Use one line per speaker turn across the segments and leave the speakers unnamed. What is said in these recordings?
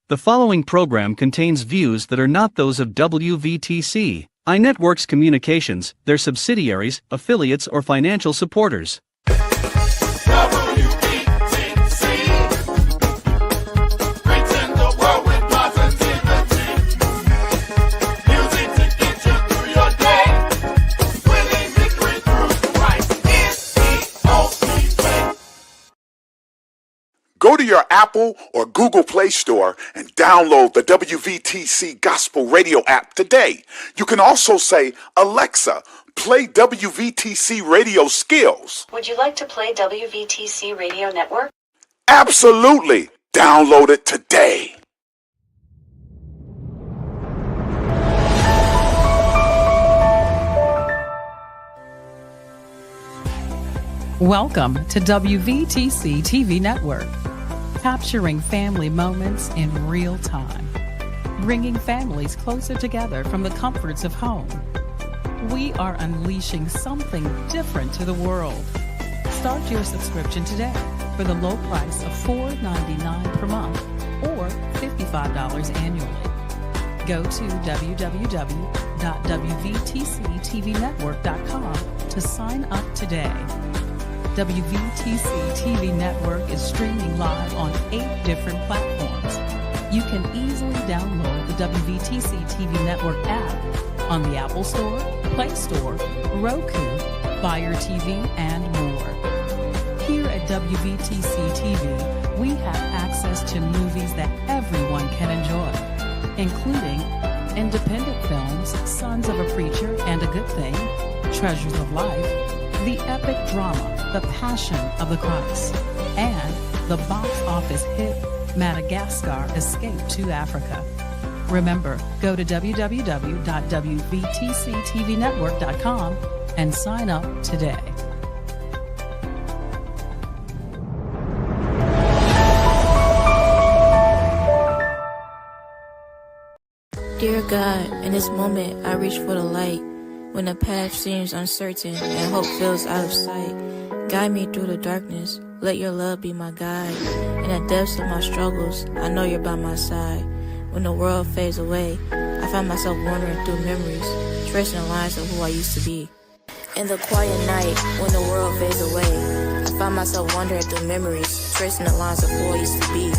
The following program contains views that are not those of WVTC, iNetworks Communications, their subsidiaries, affiliates, or financial supporters.
Go to your Apple or Google Play Store and download the WVTC Gospel Radio app today. You can also say, Alexa, play WVTC Radio Skills.
Would you like to play WVTC Radio Network?
Absolutely. Download it today.
Welcome to WVTC TV Network, capturing family moments in real time, bringing families closer together from the comforts of home. We are unleashing something different to the world. Start your subscription today for the low price of $4.99 per month or $55 annually. Go to www.wvtctvnetwork.com to sign up today. WVTC TV Network is streaming live on 8 different platforms. You can easily download the WVTC TV Network app on the Apple Store, Play Store, Roku, Fire TV, and more. Here at WVTC TV, we have access to movies that everyone can enjoy, including independent films, Sons of a Preacher and a Good Thing, Treasures of Life, the epic drama, The Passion of the Christ, and the box office hit Madagascar Escape to Africa. Remember, go to www.wvtctvnetwork.com and sign up today.
Dear God, in this moment I reach for the light. When the path seems uncertain and hope feels out of sight, guide me through the darkness, let your love be my guide. In the depths of my struggles, I know you're by my side. When the world fades away, I find myself wandering through memories, tracing the lines of who I used to be. In the quiet night, when the world fades away, I find myself wandering through memories, tracing the lines of who I used to be.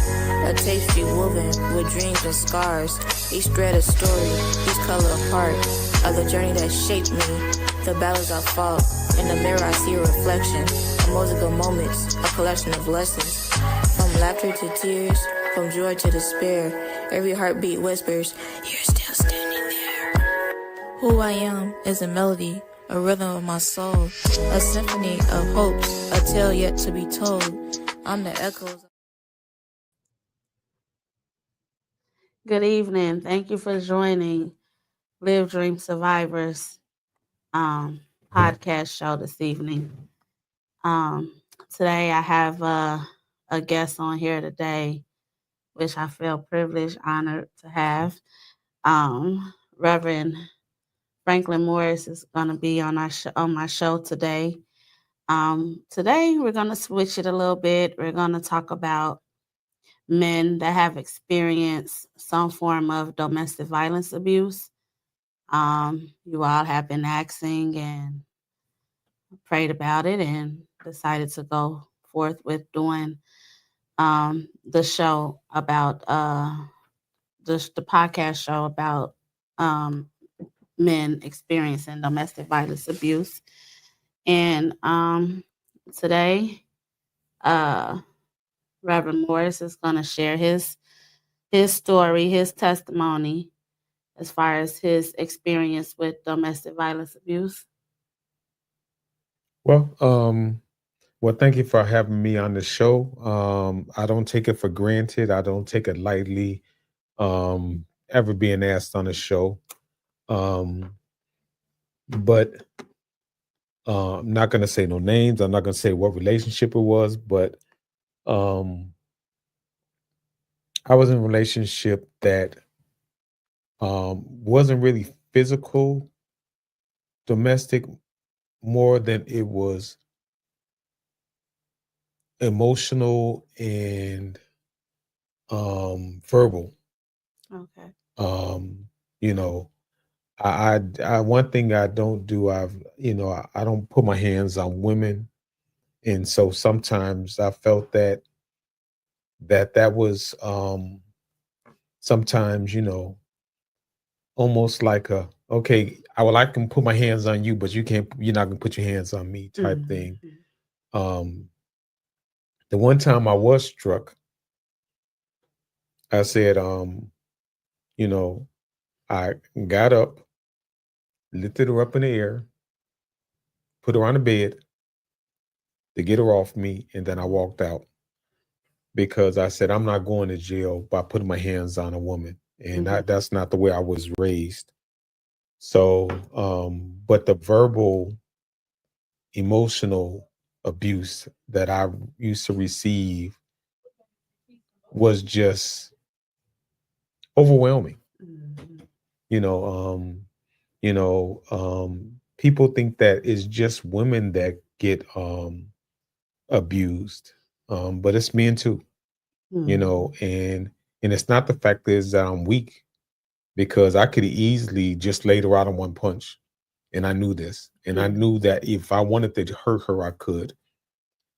A tapestry woven with dreams and scars, each thread a story, each color a part of the journey that shaped me, the battles I fought. In the mirror I see a reflection, a mosaic of moments, a collection of lessons. From laughter to tears, from joy to despair, every heartbeat whispers, you're still standing there. Who I am is a melody, a rhythm of my soul, a symphony of hopes, a tale yet to be told. I'm the echoes.
Good evening. Thank you for joining Live Dream Survivors podcast show this evening. Today I have a guest on here today, which I feel privileged, honored to have. Reverend Franklin Morris is going to be on my show today. Today we're going to switch it a little bit. We're going to talk about men that have experienced some form of domestic violence abuse. You all have been asking and prayed about it and decided to go forth with doing the show about the podcast show about men experiencing domestic violence abuse. And today, Reverend Morris is going to share his story, his testimony, as far as his experience with domestic violence abuse.
Well, thank you for having me on the show. I don't take it for granted. I don't take it lightly, ever being asked on the show. But I'm not going to say no names. I'm not going to say what relationship it was, but I was in a relationship that wasn't really physical, domestic, more than it was emotional and verbal.
Okay.
You know, I one thing I don't do, I don't put my hands on women, and so sometimes I felt that was sometimes, almost like a, okay, I can put my hands on you, but you're not gonna put your hands on me type thing.
Mhm.
Um, the one time I was struck, I said, you know, I got up, lifted her up in the air, put her on the bed to get her off me, and then I walked out because I said I'm not going to jail by putting my hands on a woman, and
Mhm.
that's not the way I was raised. So, but the verbal, emotional abuse that I used to receive was just overwhelming.
Mhm.
You know, people think that it's just women that get abused, but it's men too.
Mhm.
And it's not the fact is that I'm weak because I could easily just laid her out in one punch, and I knew this, and I
Yeah.
knew that if I wanted to hurt her, I could.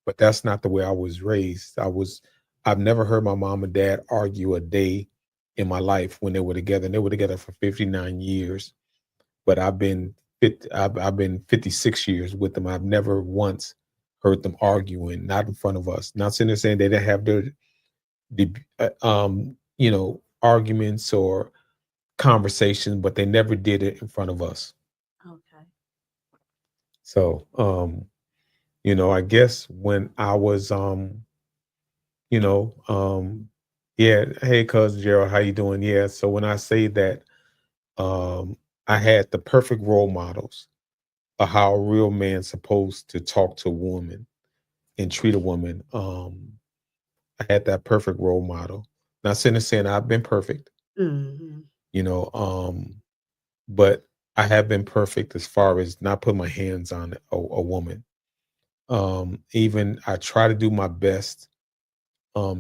But that's not the way I was raised. I've never heard my mom and dad argue a day in my life when they were together. And they were together for 59 years. But I've been 56 years with them. I've never once heard them arguing, not in front of us. Not sitting there saying they didn't have arguments or conversations, but they never did it in front of us.
Okay.
So, I guess when I was you know, yeah, hey cousin Gerald, how you doing? Yeah. So when I say that I had the perfect role models of how a real man's supposed to talk to a woman and treat a woman, I had that perfect role model. Not sitting there saying I've been perfect,
Mhm.
you know, but I have been perfect as far as not putting my hands on a woman. Even I try to do my best,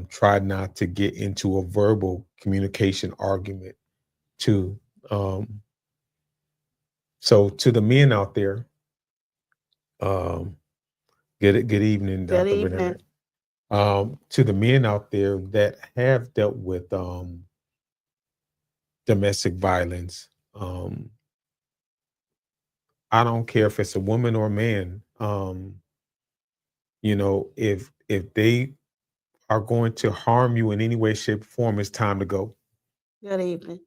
try not to get into a verbal communication argument too. Um, so to the men out there, um, good evening,
Good
Dr.
evening.
Bernard. To the men out there that have dealt with domestic violence, I don't care if it's a woman or a man. If they are going to harm you in any way, shape, or form, it's time to go.
Good evening.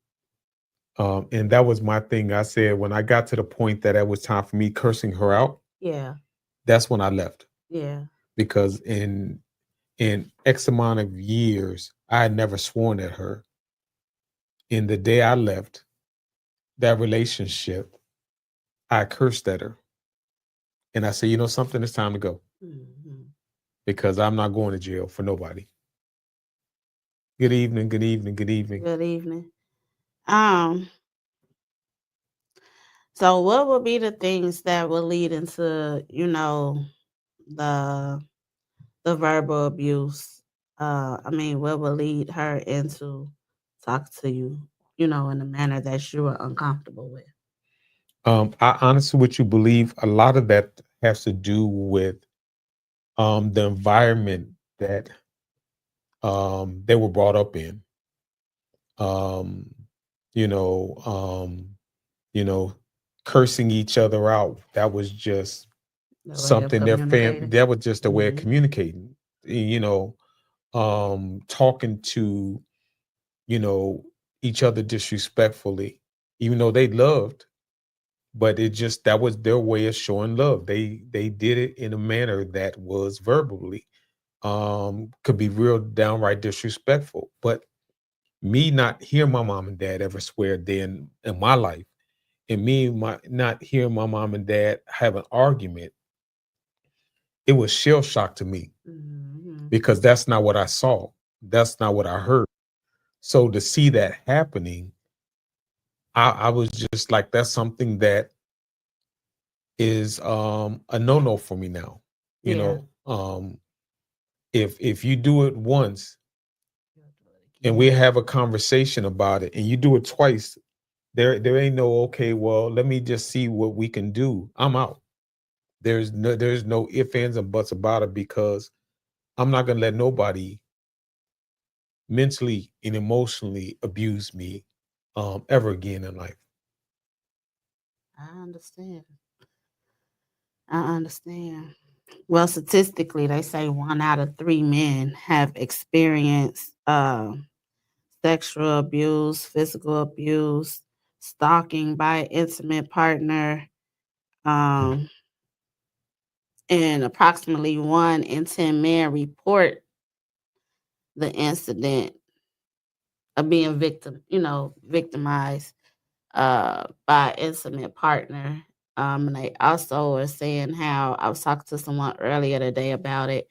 And that was my thing. I said when I got to the point that it was time for me cursing her out,
Yeah.
that's when I left
Yeah.
because in X amount of years, I had never sworn at her. And the day I left that relationship, I cursed at her. And I said, you know something, it's time to go
Mhm.
because I'm not going to jail for nobody. Good evening, good evening, good evening.
Good evening. Um, so what would be the things that would lead into, the verbal abuse? I mean, what would lead her into talk to you, in a manner that you are uncomfortable with?
I honestly, what you believe, a lot of that has to do with the environment that they were brought up in. Um, you know, um, you know, cursing each other out. That was just
The way of
something
communicating.
that was just a way of
Mhm.
communicating. Talking to, you know, each other disrespectfully, even though they loved, but that was their way of showing love. They did it in a manner that was verbally could be real downright disrespectful. But me not hear my mom and dad ever swear a day in my life, and not hearing my mom and dad have an argument, it was shell shock to me
Mhm.
because that's not what I saw. That's not what I heard. So to see that happening, I was just like, that's something that is a no-no for me now. You
Yeah.
know, if you do it once, and we have a conversation about it, and you do it twice, there ain't no, okay, well, let me just see what we can do. I'm out. There's no ifs, ands, and buts about it, because I'm not gonna let nobody mentally and emotionally abuse me ever again in life.
I understand. I understand. Well, statistically, they say 1 out of 3 men have experienced sexual abuse, physical abuse, stalking by an intimate partner, um, and approximately 1 in 10 men report the incident of being victimized by an intimate partner. And they also were saying how I was talking to someone earlier today about it,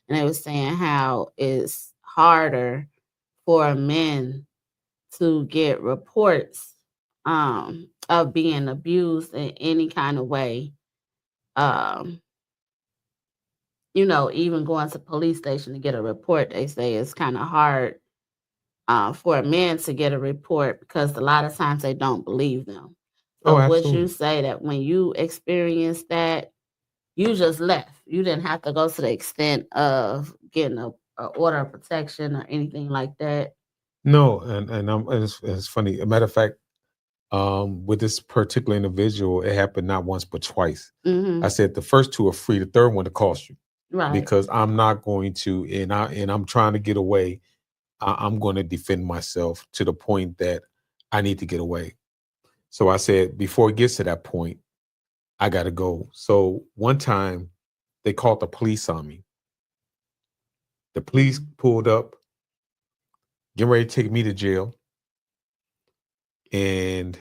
and they were saying how it's harder for men to get reports of being abused in any kind of way. Um, even going to police station to get a report, they say it's kind of hard for a man to get a report because a lot of times they don't believe them.
Oh,
So would you
absolutely.
say that when you experienced that, you just left? You didn't have to go to the extent of getting a order of protection or anything like that?
No, and it's funny. A matter of fact, with this particular individual, it happened not once but twice. I
Mm-hmm.
said the first two are free, the third one to cost you,
Right.
because I'm not going to, and I'm trying to get away. I'm going to defend myself to the point that I need to get away. So I said, before it gets to that point, I got to go. So one time they called the police on me. The police pulled up, getting ready to take me to jail. And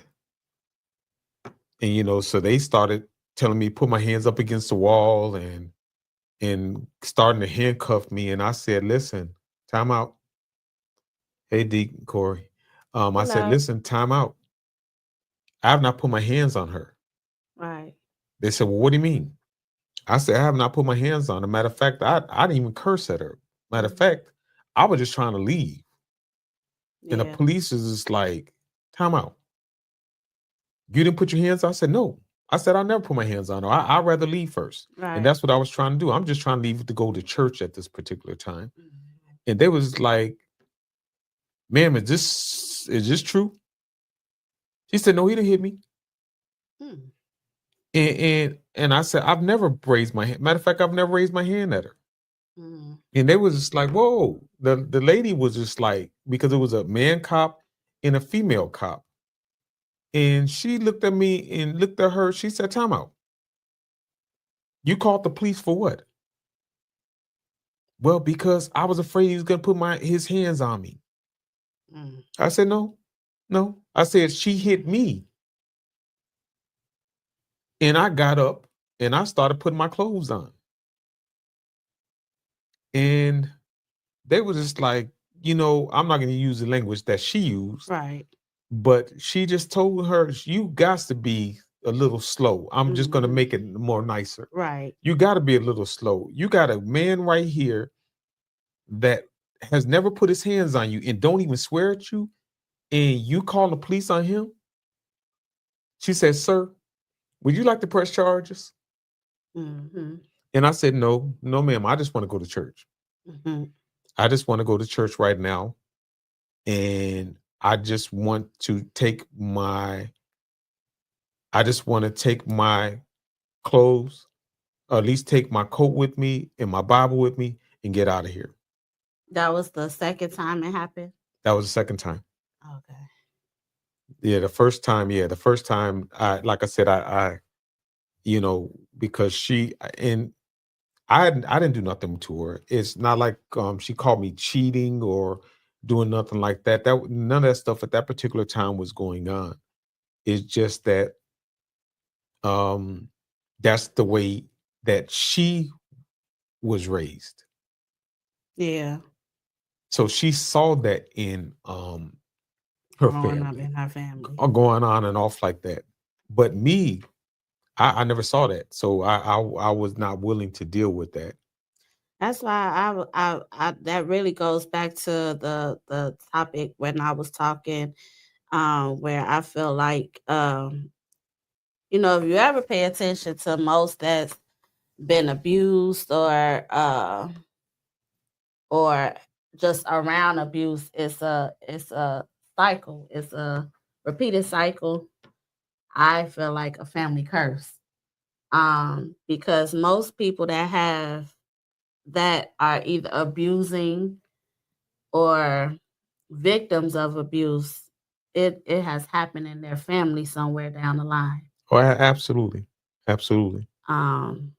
so they started telling me, put my hands up against the wall, and starting to handcuff me. And I said, listen, time out. Hey, Deacon Corey. I said,
Hello.
listen, time out. I have not put my hands on her.
Right.
They said, well, what do you mean? I said, I have not put my hands on her. Matter of fact, I didn't even curse at her. Matter of fact, I was just trying to leave. And the
Yeah.
police is just like, time out. You didn't put your hands on? I said, no. I said, I never put my hands on her. I'd rather leave first. And
Right.
that's what I was trying to do. I'm just trying to leave to go to church at this particular time.
Mhm.
And they was like, ma'am, is this true? She said, no, he didn't hit me.
Hmm.
And I said, I've never raised my hand. Matter of fact, I've never raised my hand at her.
Mhm.
And they was just like, whoa. The lady was just like, because it was a man cop and a female cop. And she looked at me and looked at her. She said, time out. You called the police for what? Well, because I was afraid he was gonna put his hands on me.
Mm.
I said, no, no. I said, she hit me. And I got up and I started putting my clothes on. And they were just like, I'm not gonna use the language that she used,
Right.
but she just told her, you got to be a little slow. I'm just gonna
Mhm.
make it more nicer.
Right.
You got to be a little slow. You got a man right here that has never put his hands on you and don't even swear at you, and you call the police on him. She said, sir, would you like to press charges?
Mhm.
And I said, no, no, ma'am. I just want to go to church.
Mhm.
I just want to go to church right now. And I just want to take my clothes, or at least take my coat with me and my Bible with me and get out of here.
That was the second time it happened?
That was the second time.
Okay.
Yeah, the first time, like I said, because I didn't do nothing to her. It's not like she called me cheating or doing nothing like that. None of that stuff at that particular time was going on. It's just that that's the way that she was raised.
Yeah.
So she saw that in her
Growing up
family,
in our family.
going on and off like that. But me, I never saw that, so I was not willing to deal with that.
That's why that really goes back to the topic when I was talking, where I feel like, if you ever pay attention to most that's been abused or just around abuse, it's a cycle. It's a repeated cycle. I feel like a family curse. Because most people that are either abusing or victims of abuse, it has happened in their family somewhere down the line.
Oh, absolutely. Absolutely.
Um,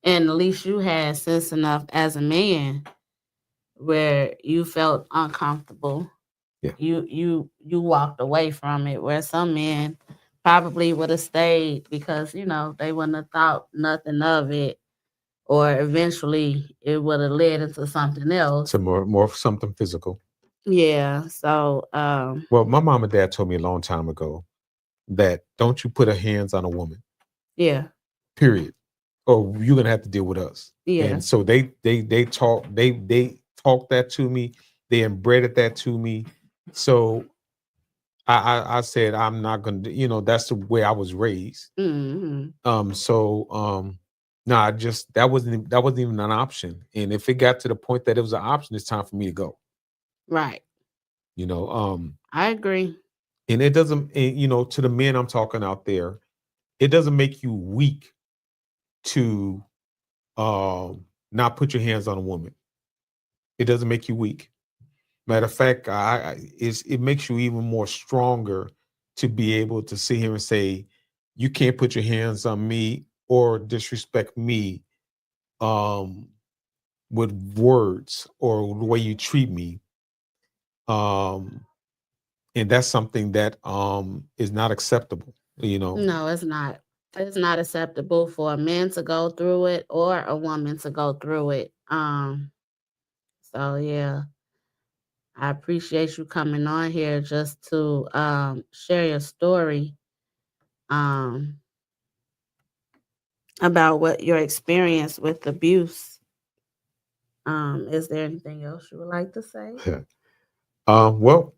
and at least you had sense enough as a man where you felt uncomfortable.
Yeah.
You walked away from it, where some men probably would have stayed because they wouldn't have thought nothing of it, or eventually it would have led into something else.
So more something physical.
Yeah. So
Well, my mom and dad told me a long time ago that don't you put a hands on a woman,
yeah.
period, or you're gonna have to deal with us.
Yeah.
And so they talked that to me. They embedded that to me. So I said I'm not gonna. That's the way I was raised.
Mm-hmm.
No, that wasn't even an option. And if it got to the point that it was an option, it's time for me to go.
Right. I agree.
And it doesn't, to the men I'm talking out there, it doesn't make you weak to not put your hands on a woman. It doesn't make you weak. Matter of fact, it makes you even more stronger to be able to sit here and say, you can't put your hands on me or disrespect me with words or the way you treat me. And that's something that is not acceptable.
No, it's not. It's not acceptable for a man to go through it or a woman to go through it. So yeah, I appreciate you coming on here just to share your story about what your experience with abuse. Is there anything else you would like to say?
Well,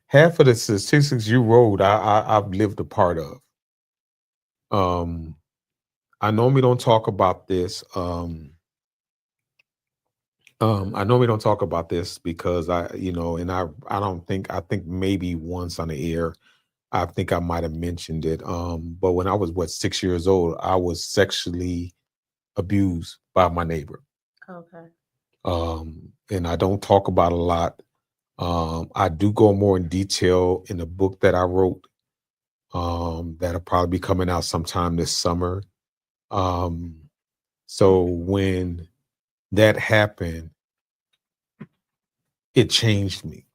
half of the statistics you wrote, I've lived a part of. I normally don't talk about this. I normally don't talk about this because I think maybe once on the air, I think I might have mentioned it. But when I was 6 years old, I was sexually abused by my neighbor.
Okay.
And I don't talk about a lot. I do go more in detail in the book that I wrote. That'll probably be coming out sometime this summer. So when that happened, it changed me.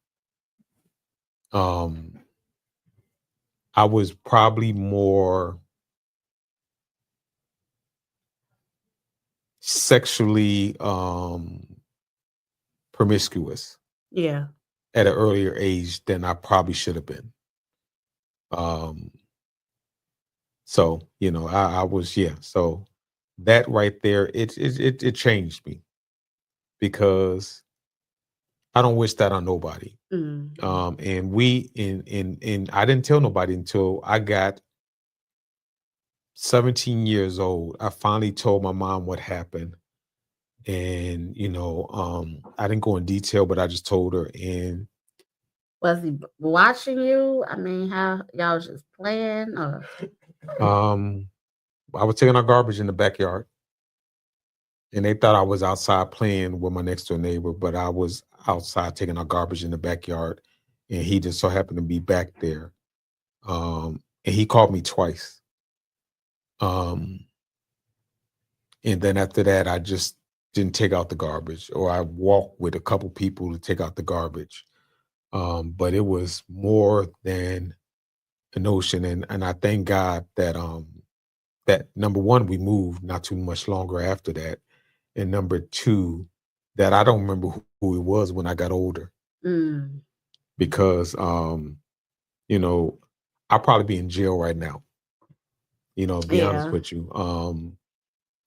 I was probably more sexually promiscuous.
Yeah.
At an earlier age than I probably should have been. So I was So that right there, it changed me because I don't wish that on nobody.
Mm-hmm.
And I didn't tell nobody until I got 17 years old. I finally told my mom what happened. And I didn't go in detail, but I just told her. And
was he watching you? I mean, how y'all was just playing, or?
I was taking our garbage in the backyard, and they thought I was outside playing with my next door neighbor, but I was outside taking our garbage in the backyard, and he just so happened to be back there. And he called me twice. And then after that, I just didn't take out the garbage, or I walked with a couple people to take out the garbage. But it was more than a notion, and I thank God that that number one, we moved not too much longer after that, and number two, that I don't remember who it was when I got older, because I'll probably be in jail right now. To be honest with you,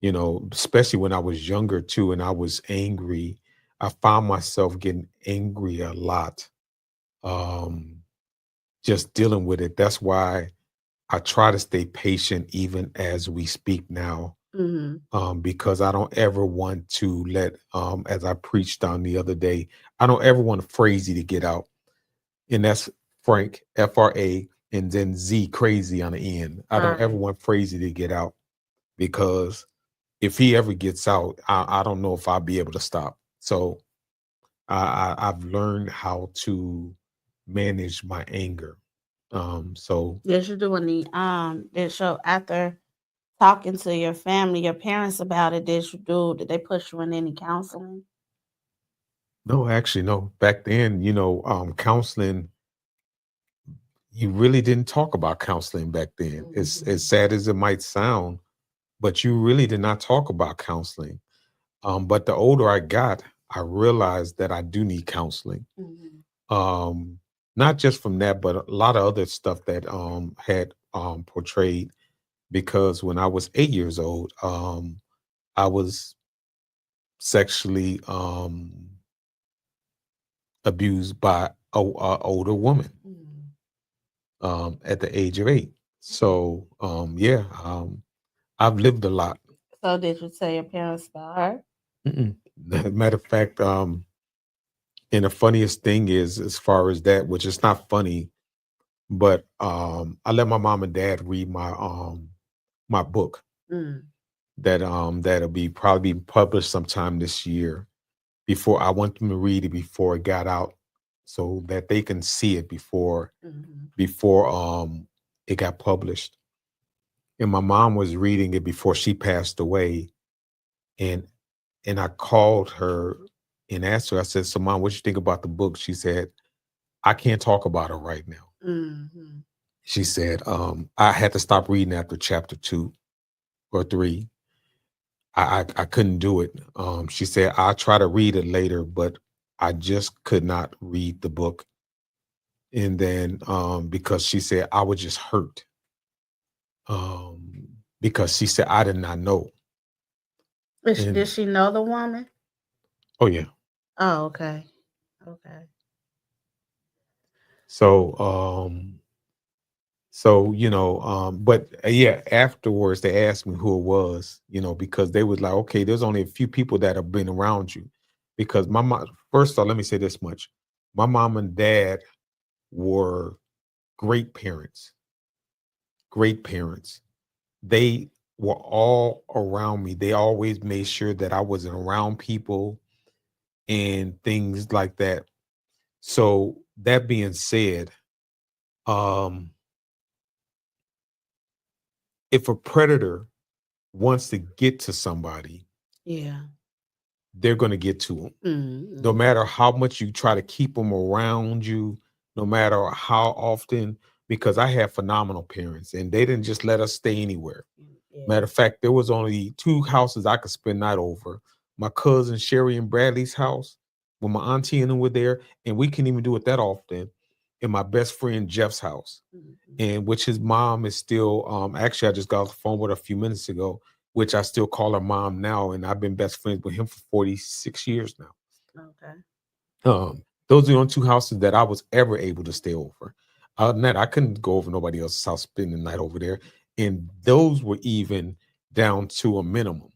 you know, especially when I was younger too, and I was angry. I found myself getting angry a lot, um, just dealing with it. That's why I try to stay patient even as we speak now,
Mm-hmm.
because I don't ever want to let, as I preached on the other day, I don't ever want a Frazee to get out, and that's Frank, F-R-A, and then Z, crazy on the end. I don't ever
Right.
want Frazee to get out because if he ever gets out, I don't know if I'll be able to stop. So I've learned how to manage my anger. So
Did you do any did show after talking to your family, your parents about it, did they push you in any counseling?
no, actually, no. Back then, counseling, you really didn't talk about counseling back then. As
Mhm.
sad as it might sound, but you really did not talk about counseling. But the older I got, I realized that I do need counseling.
Mhm.
Um, Not just from that, but a lot of other stuff that had portrayed. Because when I was 8 years old, I was sexually abused by a older woman
Mhm.
at the age of 8. So yeah, I've lived a lot.
So did you tell your parents about her?
Mm-mm. Matter of fact, and the funniest thing is, as far as that, which is not funny, but I let my mom and dad read my book
Mm.
that'll be probably be published sometime this year. Before I want them to read it before it got out, so that they can see it
Mhm.
before it got published. And my mom was reading it before she passed away, and I called her and asked her. I said, "So, mom, what you think about the book?" She said, "I can't talk about it right now."
Mhm.
She said, "I had to stop reading after chapter 2 or 3. I couldn't do it." She said, "I'll try to read it later, but I just could not read the book." And then because she said I was just hurt, because she said I did not know.
Did
And
she know the woman?
oh yeah.
Oh, okay. Okay.
So but yeah, afterwards they asked me who it was, because they was like, okay, there's only a few people that have been around you. Because my mom, first of all, let me say this much. My mom and dad were great parents, great parents. They were all around me. They always made sure that I wasn't around people and things like that. So that being said, um, if a predator wants to get to somebody,
Yeah.
they're going to get to them. No
Mhm.
matter how much you try to keep them around you, no matter how often, because I had phenomenal parents and they didn't just let us stay anywhere. Matter
Yeah.
of fact, there was only 2 houses I could spend night over. My cousin Sherry and Bradley's house, when my auntie and them were there, and we couldn't even do it that often, and my best friend Jeff's house,
Mhm.
and which his mom is still, actually I just got off the phone with her a few minutes ago, which I still call her mom now, and I've been best friends with him for 46 years now.
Okay.
Those are the only 2 houses that I was ever able to stay over. Other than that, I couldn't go over nobody else's house, spend the night over there, and those were even down to a minimum.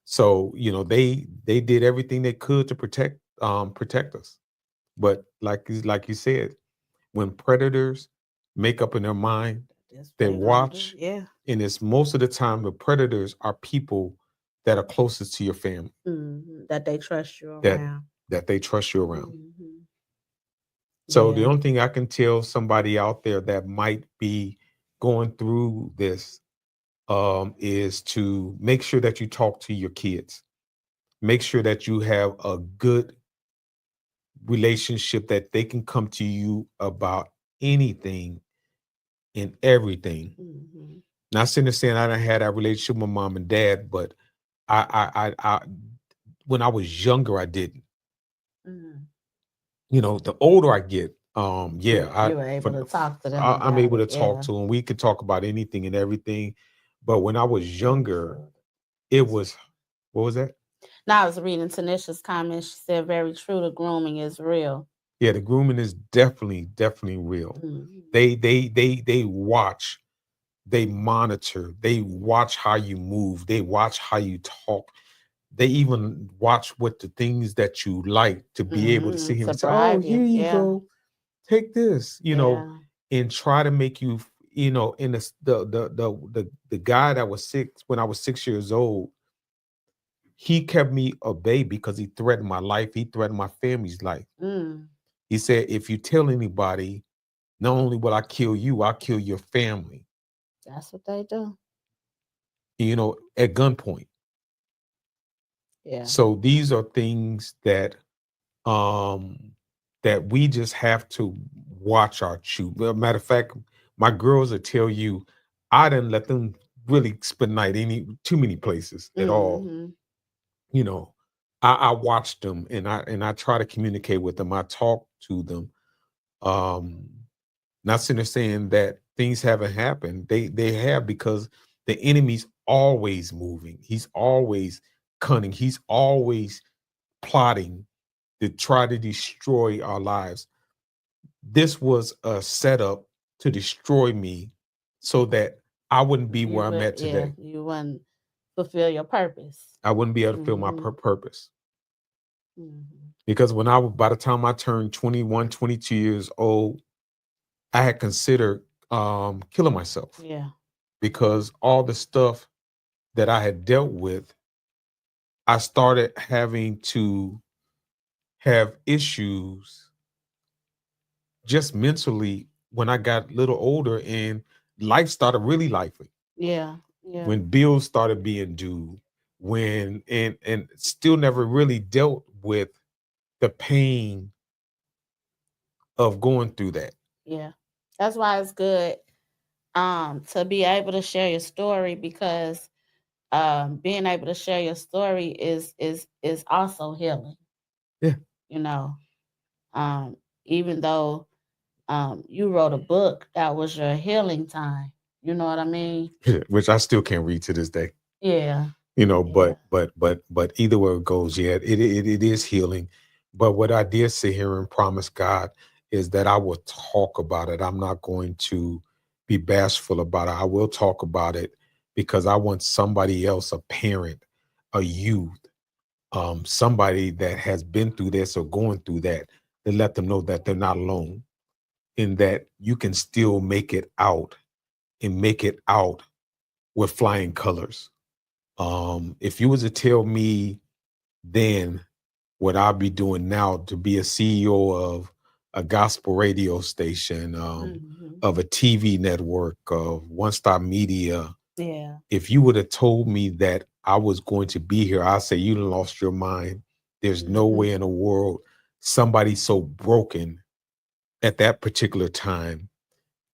So, they did everything they could to protect us. But like you said, when predators make up in their mind,
That's what
they
they gonna do.
watch,
Yeah.
and it's most of the time the predators are people that are closest to your family,
That they trust you
that
around.
they trust you around.
Mhm.
So the
Yeah.
only thing I can tell somebody out there that might be going through this, is to make sure that you talk to your kids. Make sure that you have a good relationship, that they can come to you about anything and everything.
Mhm.
Not saying to saying I didn't have that relationship with my mom and dad, but I when I was younger, I didn't.
Mhm.
The older I get, yeah,
You were able to talk to them
I'm
about
able
it.
to talk
Yeah.
to them. We could talk about anything and everything. But when I was younger,
Understood.
It was, what was that?
Now I was reading Tanisha's comment. She said, "Very true. The grooming is real."
Yeah, the grooming is definitely real.
Mhm.
They watch, they monitor, they watch how you move, they watch how you talk. They even watch what the things that you like to be able to sit here
To
and say, "Oh,
bribe
here
you.
you
Yeah.
go, take this,"
Yeah.
and try to make you, in the guy that was 6 when I was 6 years old, he kept me a baby because he threatened my life. He threatened my family's life.
Mm.
He said, if you tell anybody, not only will I kill you, I'll kill your family,
That's what they do.
At gunpoint.
Yeah.
So these are things um that we just have to watch our chew. Well, matter of fact, my girls will tell you, I didn't let them really spend night too many places at all.
Mhm.
You know, I watch them and I try to communicate with them. I talk to them. Um, Not sitting there saying that things haven't happened. They have, because the enemy's always moving. He's always cunning. He's always plotting to try to destroy our lives. This was a setup to destroy me so that I wouldn't be where I'm at today.
You wouldn't fulfill your purpose.
I wouldn't be able to feel my purpose. Because by the time I turned 21, 22 years old, I had considered killing myself,
Yeah.
because all the stuff that I had dealt with, I started having to have issues just mentally when I got a little older and life started really lively.
Yeah. Yeah.
When bills started being due, when and still never really dealt with the pain of going through that.
Yeah. That's why it's good to be able to share your story, because being able to share your story is also healing.
Yeah.
You know, even though you wrote a book, that was your healing time. You know what I mean?
Which I still can't read to this day.
Yeah.
But either way it goes, yeah, it is healing. But what I did sit here and promise God is that I will talk about it. I'm not going to be bashful about it. I will talk about it because I want somebody else, a parent, a youth, somebody that has been through this or going through that, to let them know that they're not alone, and that you can still make it out, and make it out with flying colors. If you was to tell me then what I'll be doing now, to be a CEO of a gospel radio station, of a TV network, of One Stop Media,
Yeah.
if you would have told me that I was going to be here, I'd say you done lost your mind. There's no way in the world somebody so broken at that particular time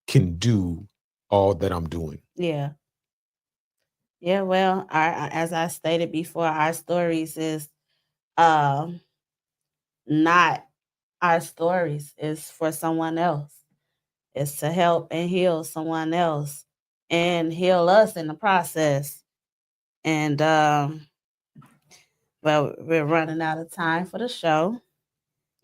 can do all that I'm doing.
Yeah. Yeah. Well, as I stated before, our stories is um not our stories. It's for someone else. It's to help and heal someone else and heal us in the process. And well, we're running out of time for the show.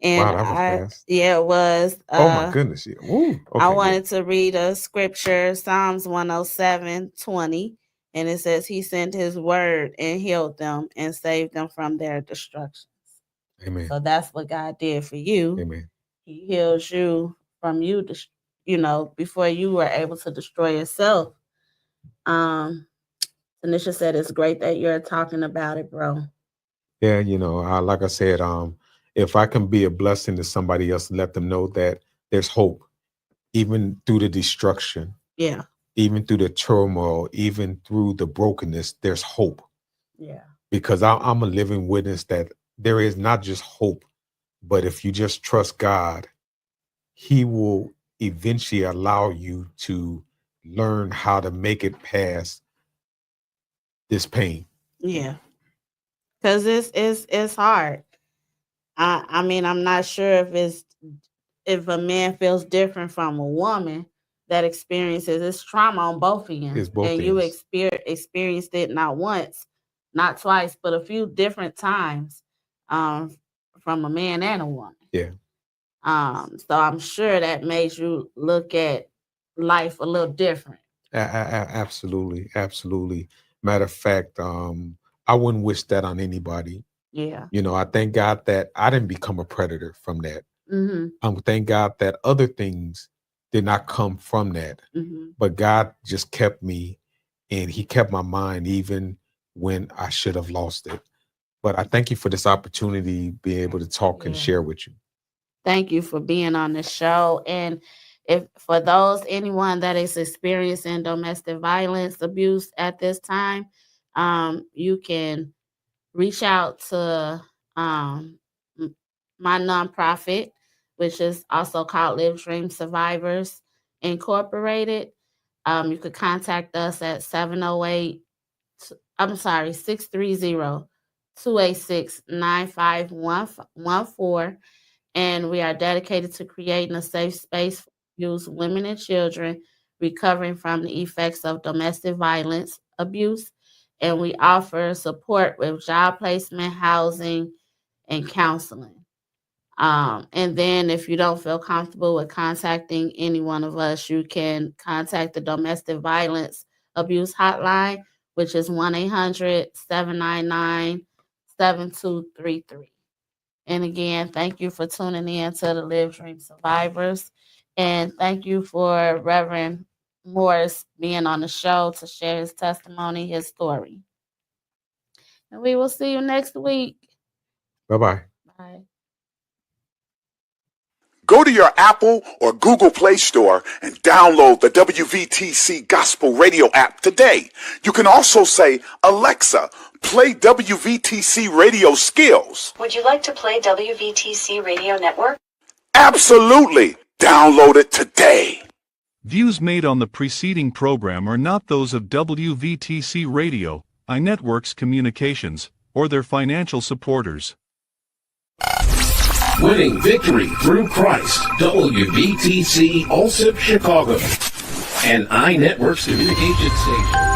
And
Wow, that was fast.
it was.
Oh my goodness. Yeah. Woo. Okay,
I wanted to read a scripture, Psalms 107:20, and it says, "He sent his word and healed them and saved them from their destructions."
Amen.
So that's what God did for you.
Amen.
He heals you from before you were able to destroy yourself. Tanisha said it's great that you're talking about it, bro.
Yeah, like I said, if I can be a blessing to somebody else and let them know that there's hope, even through the destruction,
Yeah.
even through the turmoil, even through the brokenness, there's hope.
Yeah.
Because I'm a living witness that there is not just hope, but if you just trust God, He will eventually allow you to learn how to make it past this pain.
Yeah. Because it's hard. I mean, I'm not sure if a man feels different from a woman that experiences this trauma on both ends.
It's both
and you
ends.
experienced it not once not twice, but a few different times from a man and a woman.
Yeah.
So I'm sure that made you look at life a little different.
Absolutely, absolutely. Matter of fact, I wouldn't wish that on anybody.
Yeah.
You know, I thank God that I didn't become a predator from that.
Mm-hmm.
Thank God that other things did not come from that.
Mm-hmm.
But God just kept me, and He kept my mind even when I should have lost it. But I thank you for this opportunity, being able to talk and share with you.
Thank you for being on the show. And if for anyone that is experiencing domestic violence abuse at this time, you can reach out to my nonprofit, which is also called Live Dream Survivors Incorporated. You could contact us at 630-286-9514. And we are dedicated to creating a safe space for abused women and children recovering from the effects of domestic violence abuse. And we offer support with job placement, housing, and counseling. And then if you don't feel comfortable with contacting any one of us, you can contact the Domestic Violence Abuse Hotline, which is 1-800-799-7233. And again, thank you for tuning in to the Live Dream Survivors. And thank you for Reverend Morris being on the show to share his testimony, his story. And we will see you next week.
Bye-bye.
Bye.
Go to your Apple or Google Play Store and download the WVTC Gospel Radio app today. You can also say, Alexa, play WVTC Radio Skills.
Would you like to play WVTC Radio Network?
Absolutely. Download it today.
Views made on the preceding program are not those of WVTC Radio, iNetworks Communications, or their financial supporters.
Winning victory through Christ, WVTC Allsip Chicago, and iNetworks Communication Station.